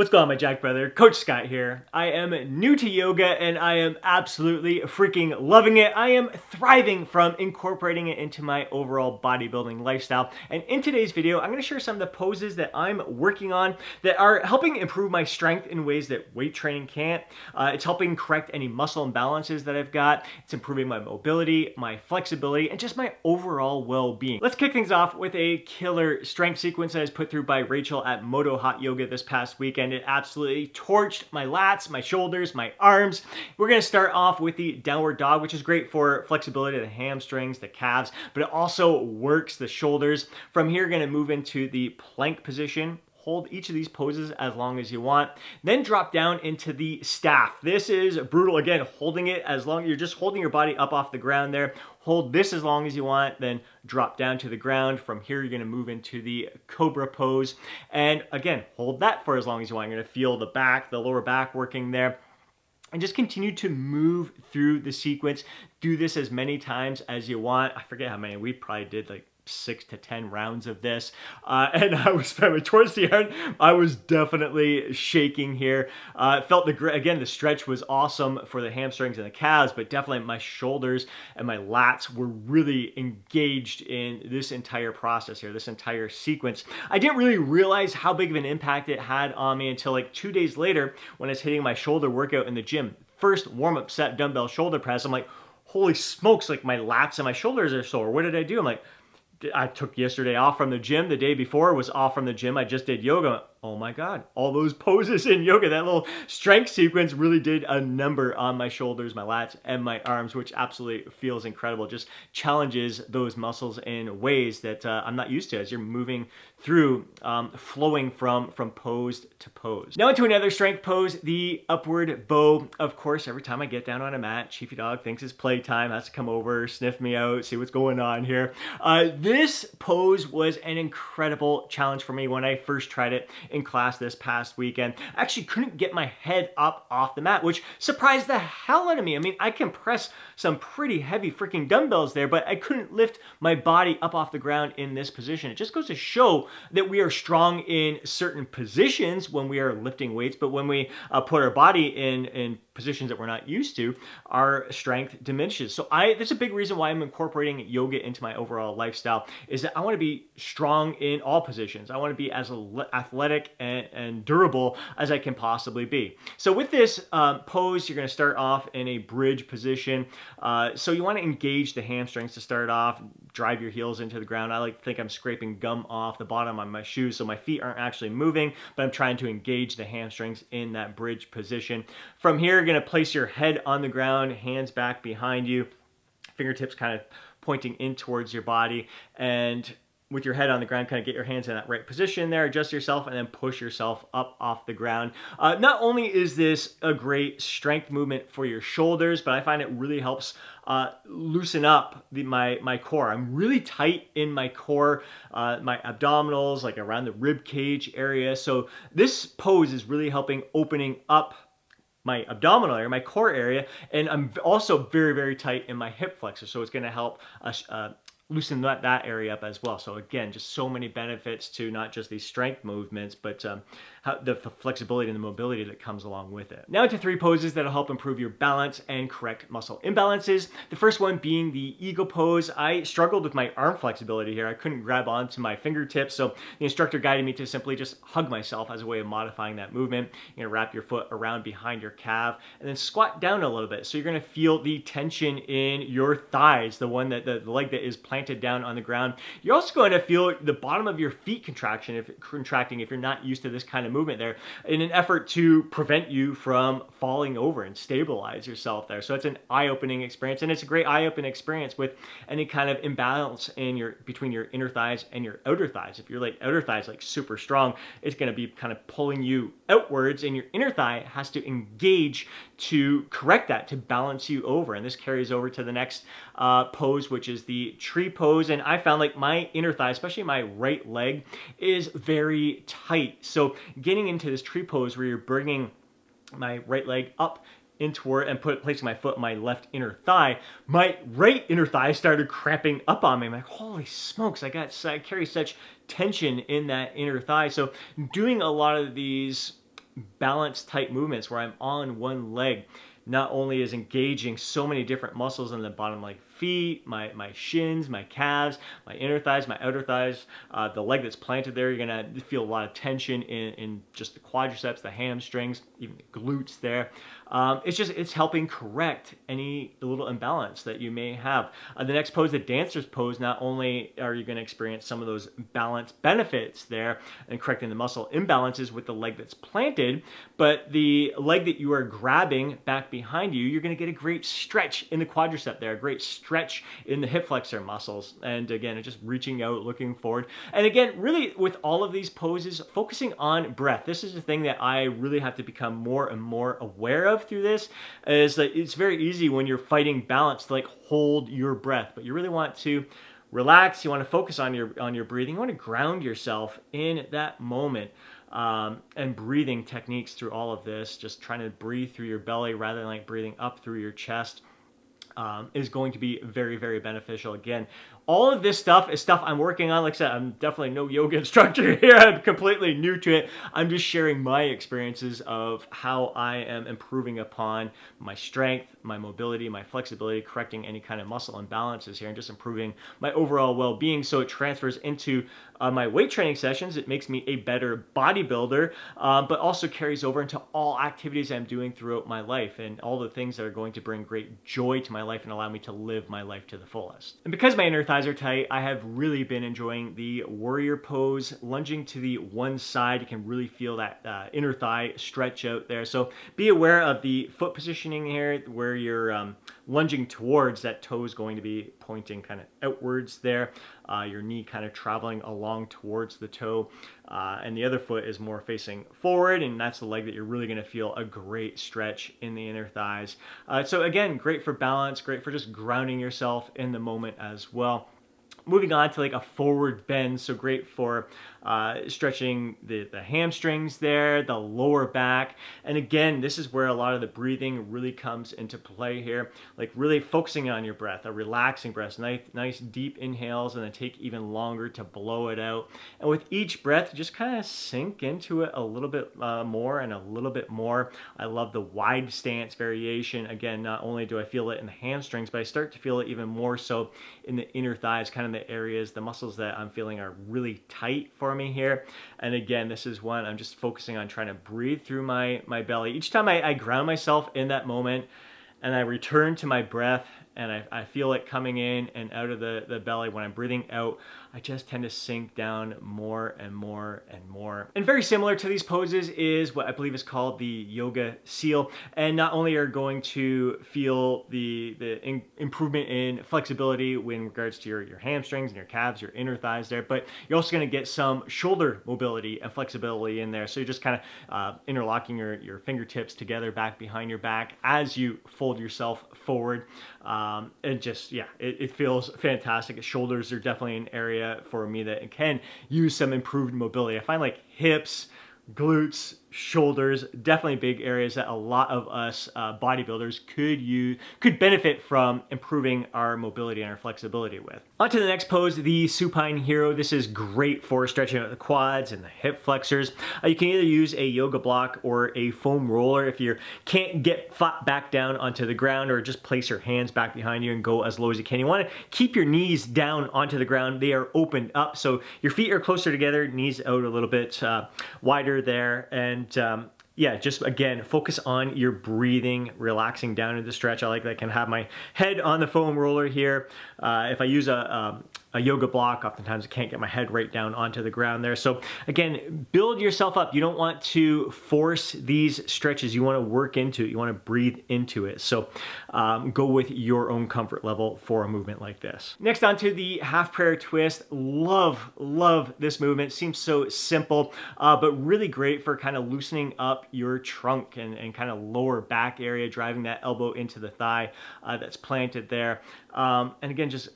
What's going on, my Jack brother? Coach Scott here. I am new to yoga and I am absolutely freaking loving it. I am thriving from incorporating it into my overall bodybuilding lifestyle. And in today's video, I'm going to share some of the poses that I'm working on that are helping improve my strength in ways that weight training can't. It's helping correct any muscle imbalances that I've got. It's improving my mobility, my flexibility, and just my overall well-being. Let's kick things off with a killer strength sequence that I was put through by Rachel at Moto Hot Yoga this past weekend. It absolutely torched my lats, my shoulders, my arms. We're going to start off with the downward dog, which is great for flexibility of the hamstrings, the calves, but it also works the shoulders. From here, going to move into the plank position. Hold each of these poses as long as you want. Then drop down into the staff. This is brutal. Again, holding it as long, you're just holding your body up off the ground there. Hold this as long as you want, then drop down to the ground. From here, you're gonna move into the cobra pose. And again, hold that for as long as you want. You're gonna feel the back, the lower back working there. And just continue to move through the sequence. Do this as many times as you want. I forget how many, we probably did like 6 to 10 rounds of this, and I was towards the end. I was definitely shaking here. Felt again the stretch was awesome for the hamstrings and the calves, but definitely my shoulders and my lats were really engaged in this entire process here, this entire sequence. I didn't really realize how big of an impact it had on me until like 2 days later when I was hitting my shoulder workout in the gym. First warm-up set dumbbell shoulder press. I'm like, holy smokes! Like my lats and my shoulders are sore. What did I do? I'm like, I took yesterday off from the gym. The day before was off from the gym. I just did yoga. Oh my God, all those poses in yoga, that little strength sequence really did a number on my shoulders, my lats, and my arms, which absolutely feels incredible. Just challenges those muscles in ways that I'm not used to as you're moving through, flowing from pose to pose. Now into another strength pose, the upward bow. Of course, every time I get down on a mat, Chiefy Dog thinks it's playtime, has to come over, sniff me out, see what's going on here. This pose was an incredible challenge for me when I first tried it in class this past weekend. I actually couldn't get my head up off the mat, which surprised the hell out of me. I mean, I can press some pretty heavy freaking dumbbells there, but I couldn't lift my body up off the ground in this position. It just goes to show that we are strong in certain positions when we are lifting weights, but when we put our body in positions that we're not used to, our strength diminishes. So that's a big reason why I'm incorporating yoga into my overall lifestyle, is that I want to be strong in all positions. I want to be as athletic and durable as I can possibly be. So with this pose, you're going to start off in a bridge position. So you want to engage the hamstrings to start off, drive your heels into the ground. I like to think I'm scraping gum off the bottom of my shoes, so my feet aren't actually moving, but I'm trying to engage the hamstrings in that bridge position. From here, you're going to place your head on the ground, hands back behind you, fingertips kind of pointing in towards your body, and with your head on the ground, kind of get your hands in that right position there, adjust yourself, and then push yourself up off the ground. Not only is this a great strength movement for your shoulders, but I find it really helps loosen up my core. I'm really tight in my core, my abdominals, like around the rib cage area. So this pose is really helping opening up my abdominal area, my core area, and I'm also very, very tight in my hip flexor. So it's going to help us loosen that area up as well. So again, just so many benefits to not just these strength movements, but the flexibility and the mobility that comes along with it. Now into 3 poses that'll help improve your balance and correct muscle imbalances. The first one being the eagle pose. I struggled with my arm flexibility here. I couldn't grab onto my fingertips, so the instructor guided me to simply just hug myself as a way of modifying that movement. You're gonna wrap your foot around behind your calf and then squat down a little bit. So you're gonna feel the tension in your thighs, the leg that is planted down on the ground. You're also going to feel the bottom of your feet contracting if you're not used to this kind of movement there, in an effort to prevent you from falling over and stabilize yourself there. So it's an eye-opening experience, and it's a great eye-opening experience with any kind of imbalance in between your inner thighs and your outer thighs. If your outer thighs like super strong, it's going to be kind of pulling you outwards, and your inner thigh has to engage to correct that, to balance you over. And this carries over to the next pose, which is the tree pose. And I found like my inner thigh, especially my right leg, is very tight. So getting into this tree pose where you're bringing my right leg up into and placing my foot on my left inner thigh, my right inner thigh started cramping up on me. I'm like, holy smokes, I carry such tension in that inner thigh. So doing a lot of these balance type movements where I'm on one leg not only is engaging so many different muscles in the bottom, like feet, my shins, my calves, my inner thighs, my outer thighs, the leg that's planted there, you're gonna feel a lot of tension in just the quadriceps, the hamstrings, even the glutes there. It's helping correct any little imbalance that you may have. The next pose, the dancer's pose, not only are you gonna experience some of those balance benefits there and correcting the muscle imbalances with the leg that's planted, but the leg that you are grabbing back behind you, you're gonna get a great stretch in the quadricep there, a great stretch in the hip flexor muscles. And again, just reaching out, looking forward. And again, really with all of these poses, focusing on breath. This is the thing that I really have to become more and more aware of through this, is that it's very easy when you're fighting balance to like hold your breath, but you really want to relax. You want to focus on your breathing. You want to ground yourself in that moment. And breathing techniques through all of this, just trying to breathe through your belly rather than like breathing up through your chest, is going to be very, very beneficial. Again, all of this stuff is stuff I'm working on. Like I said, I'm definitely no yoga instructor here. I'm completely new to it. I'm just sharing my experiences of how I am improving upon my strength, my mobility, my flexibility, correcting any kind of muscle imbalances here, and just improving my overall well-being so it transfers into my weight training sessions. It makes me a better bodybuilder, but also carries over into all activities I'm doing throughout my life and all the things that are going to bring great joy to my life and allow me to live my life to the fullest. And because my inner thighs are tight, I have really been enjoying the warrior pose, lunging to the one side. You can really feel that inner thigh stretch out there. So be aware of the foot positioning here where you're lunging towards. That toe is going to be pointing kind of outwards there. Your knee kind of traveling along towards the toe, and the other foot is more facing forward, and that's the leg that you're really going to feel a great stretch in the inner thighs. So again, great for balance, great for just grounding yourself in the moment as well. Moving on to like a forward bend, so great for stretching the hamstrings there, the lower back. And again, this is where a lot of the breathing really comes into play here, like really focusing on your breath, a relaxing breath, nice deep inhales, and then take even longer to blow it out. And with each breath, just kind of sink into it a little bit more and a little bit more. I love the wide stance variation. Again, not only do I feel it in the hamstrings, but I start to feel it even more so in the inner thighs, kind of the areas, the muscles that I'm feeling are really tight for me here. And again, this is one I'm just focusing on trying to breathe through my belly. Each time I ground myself in that moment and I return to my breath and I feel it coming in and out of the belly. When I'm breathing out, I just tend to sink down more and more and more. And very similar to these poses is what I believe is called the yoga seal. And not only are going to feel the improvement in flexibility in regards to your hamstrings and your calves, your inner thighs there, but you're also going to get some shoulder mobility and flexibility in there. So you're just kind of interlocking your fingertips together back behind your back as you fold yourself forward. And just, yeah, it feels fantastic. Shoulders are definitely an area for me that can use some improved mobility. I find like hips, glutes, shoulders, definitely big areas that a lot of us bodybuilders could benefit from improving our mobility and our flexibility with. On to the next pose, the supine hero. This is great for stretching out the quads and the hip flexors. You can either use a yoga block or a foam roller if you can't get flat back down onto the ground, or just place your hands back behind you and go as low as you can. You want to keep your knees down onto the ground. They are opened up, so your feet are closer together, knees out a little bit wider there, and yeah, just again, focus on your breathing, relaxing down into the stretch. I like that I can have my head on the foam roller here. If I use a yoga block, oftentimes I can't get my head right down onto the ground there. So again, build yourself up. You don't want to force these stretches. You want to work into it. You want to breathe into it. So go with your own comfort level for a movement like this. Next, on to the half prayer twist. Love this movement. Seems so simple, but really great for kind of loosening up your trunk and kind of lower back area, driving that elbow into the thigh that's planted there. And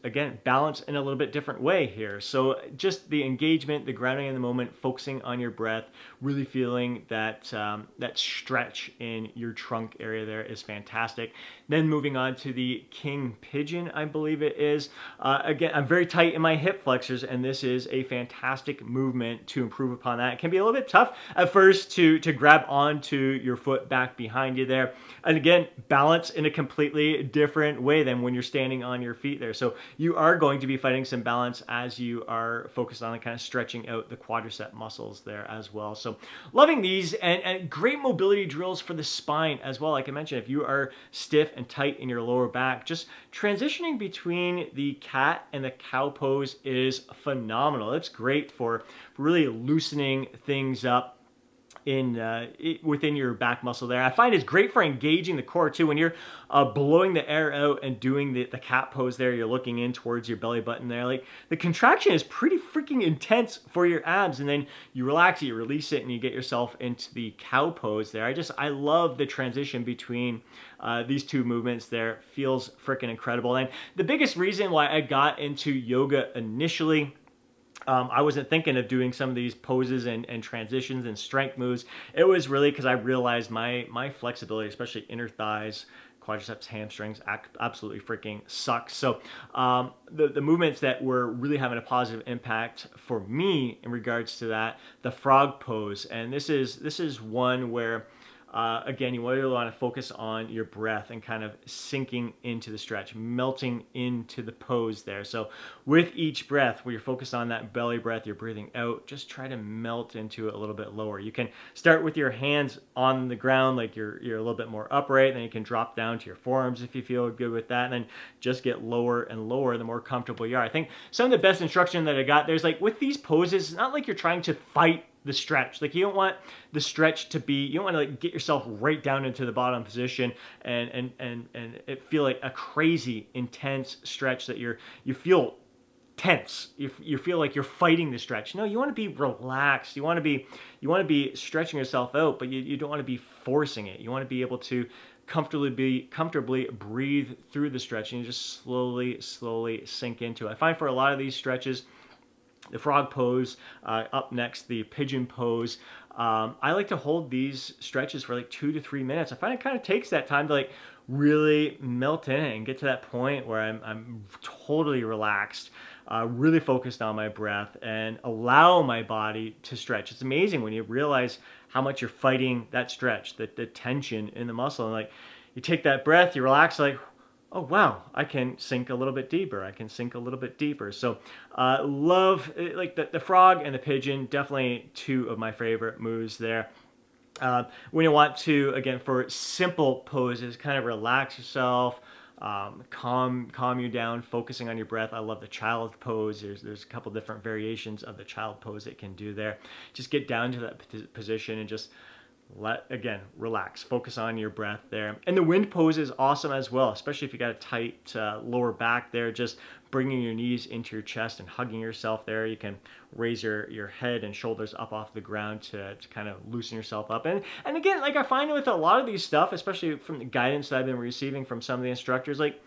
again, balance in a little bit different way here. So just the engagement, the grounding in the moment, focusing on your breath, really feeling that that stretch in your trunk area there is fantastic. Then moving on to the King Pigeon, I believe it is. Again, I'm very tight in my hip flexors, and this is a fantastic movement to improve upon that. It can be a little bit tough at first to grab onto your foot back behind you there. And again, balance in a completely different way than when you're standing on your feet there. So you are going to be fighting some balance as you are focused on kind of stretching out the quadricep muscles there as well. So loving these, and great mobility drills for the spine as well. Like I mentioned, if you are stiff and tight in your lower back, just transitioning between the cat and the cow pose is phenomenal. It's great for really loosening things up within your back muscle there. I find it's great for engaging the core too. When you're blowing the air out and doing the cat pose there, you're looking in towards your belly button there. Like, the contraction is pretty freaking intense for your abs, and then you relax it, you release it, and you get yourself into the cow pose there. I love the transition between these two movements there. Feels freaking incredible. And the biggest reason why I got into yoga initially, I wasn't thinking of doing some of these poses and transitions and strength moves. It was really because I realized my flexibility, especially inner thighs, quadriceps, hamstrings, absolutely freaking sucks. So the movements that were really having a positive impact for me in regards to that, the frog pose, and this is one where again, you really want to focus on your breath and kind of sinking into the stretch, melting into the pose there. So with each breath, where you're focused on that belly breath, you're breathing out, just try to melt into it a little bit lower. You can start with your hands on the ground, like you're a little bit more upright, and then you can drop down to your forearms if you feel good with that, and then just get lower and lower the more comfortable you are. I think some of the best instruction that I got, there's like with these poses, it's not like you're trying to fight the stretch. Like, you don't want the stretch to be, you don't want to like get yourself right down into the bottom position and it feel like a crazy intense stretch that you feel tense. You feel like you're fighting the stretch. No, you want to be relaxed. You want to be stretching yourself out, but you don't want to be forcing it. You want to be able to comfortably breathe through the stretch, and you just slowly sink into it. I find for a lot of these stretches, the frog pose, up next, the pigeon pose, I like to hold these stretches for like 2 to 3 minutes. I find it kind of takes that time to like really melt in and get to that point where I'm totally relaxed, really focused on my breath, and allow my body to stretch. It's amazing when you realize how much you're fighting that stretch, the tension in the muscle. And like, you take that breath, you relax, like, oh wow, I can sink a little bit deeper. I can sink a little bit deeper. So love, like the frog and the pigeon, definitely two of my favorite moves there. When you want to, again, for simple poses, kind of relax yourself, calm you down, focusing on your breath. I love the child pose. There's a couple different variations of the child pose it can do there. Just get down to that position and just relax, focus on your breath there. And the wind pose is awesome as well, especially if you got a tight lower back there. Just bringing your knees into your chest and hugging yourself there. You can raise your head and shoulders up off the ground to kind of loosen yourself up. And again, like, I find with a lot of these stuff, especially from the guidance that I've been receiving from some of the instructors, like,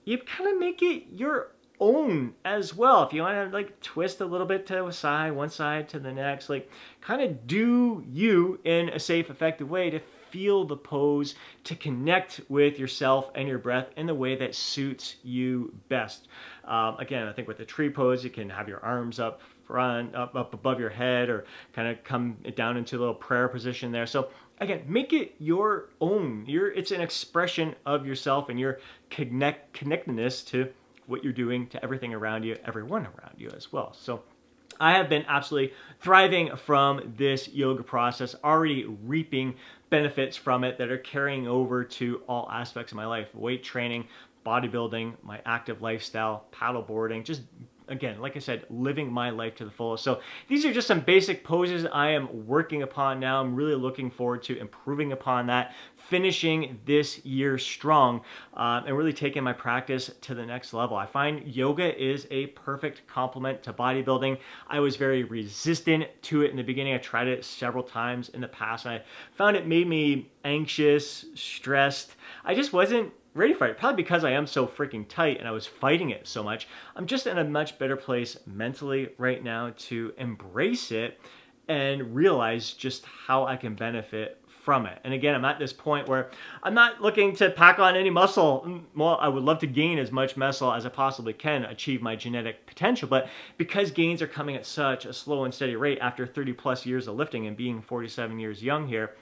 you kind of make it your own as well. If you want to like twist a little bit to a side, one side to the next, like, kind of do you in a safe, effective way to feel the pose, to connect with yourself and your breath in the way that suits you best. Again, I think with the tree pose, you can have your arms up front, up above your head, or kind of come down into a little prayer position there. So again, make it your own. It's an expression of yourself and your connectedness to what you're doing, to everything around you, everyone around you as well. So I have been absolutely thriving from this yoga process, already reaping benefits from it that are carrying over to all aspects of my life: weight training, bodybuilding, my active lifestyle, paddleboarding, just, again, like I said, living my life to the fullest. So these are just some basic poses I am working upon now. I'm really looking forward to improving upon that, finishing this year strong, and really taking my practice to the next level. I find yoga is a perfect complement to bodybuilding. I was very resistant to it in the beginning. I tried it several times in the past, and I found it made me anxious, stressed. I just wasn't ready for it. Probably because I am so freaking tight and I was fighting it so much. I'm just in a much better place mentally right now to embrace it and realize just how I can benefit from it. And again, I'm at this point where I'm not looking to pack on any muscle. Well, I would love to gain as much muscle as I possibly can, achieve my genetic potential, but because gains are coming at such a slow and steady rate after 30 plus years of lifting and being 47 years young here,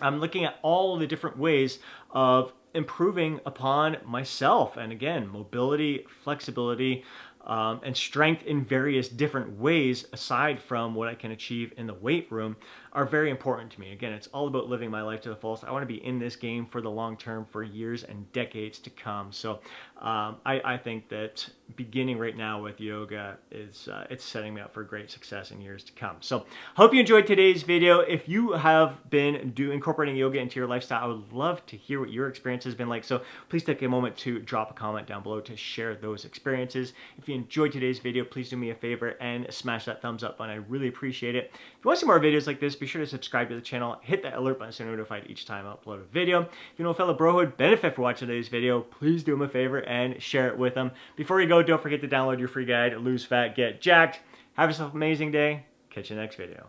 I'm looking at all the different ways of improving upon myself. And again, mobility, flexibility, and strength in various different ways aside from what I can achieve in the weight room are very important to me. Again, it's all about living my life to the fullest. I want to be in this game for the long term, for years and decades to come. So I think that beginning right now with yoga is it's setting me up for great success in years to come. So hope you enjoyed today's video. If you have been incorporating yoga into your lifestyle, I would love to hear what your experience has been like. So please take a moment to drop a comment down below to share those experiences. If you enjoyed today's video, please do me a favor and smash that thumbs up button. I really appreciate it. If you want to see more videos like this, be sure to subscribe to the channel, hit that alert button so you're notified each time I upload a video. If you know a fellow bro who would benefit from watching today's video, please do him a favor and share it with them. Before you go, don't forget to download your free guide, Lose Fat, Get Jacked. Have yourself an amazing day. Catch you next video.